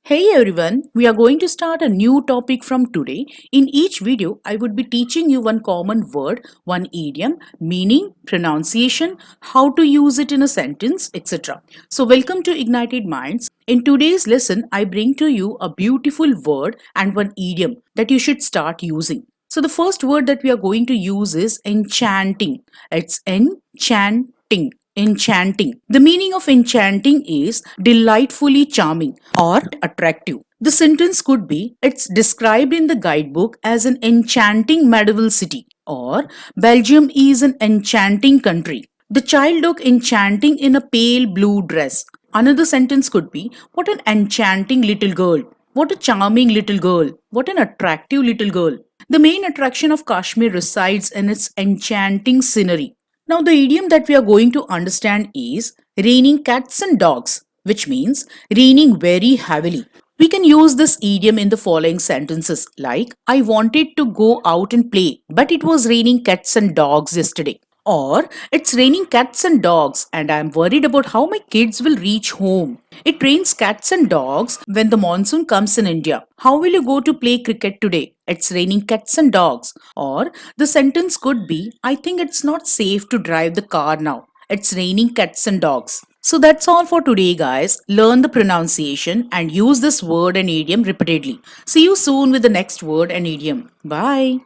Hey everyone, we are going to start a new topic from today. In each video, I would be teaching you one common word, one idiom, meaning, pronunciation, how to use it in a sentence, etc. So, welcome to Ignited Minds. In today's lesson, I bring to you a beautiful word and one idiom that you should start using. So, the first word that we are going to use is enchanting. It's enchanting. Enchanting. The meaning of enchanting is delightfully charming or attractive. The sentence could be it's described in the guidebook as an enchanting medieval city, or Belgium is an enchanting country. The child looked enchanting in a pale blue dress. Another sentence could be what an enchanting little girl. What a charming little girl. What an attractive little girl. The main attraction of Kashmir resides in its enchanting scenery. Now, the idiom that we are going to understand is raining cats and dogs, which means raining very heavily. We can use this idiom in the following sentences like, I wanted to go out and play, but it was raining cats and dogs yesterday. Or, it's raining cats and dogs, and I'm worried about how my kids will reach home. It rains cats and dogs when the monsoon comes in India. How will you go to play cricket today? It's raining cats and dogs. Or, the sentence could be, I think it's not safe to drive the car now. It's raining cats and dogs. So that's all for today, guys. Learn the pronunciation and use this word and idiom repeatedly. See you soon with the next word and idiom. Bye.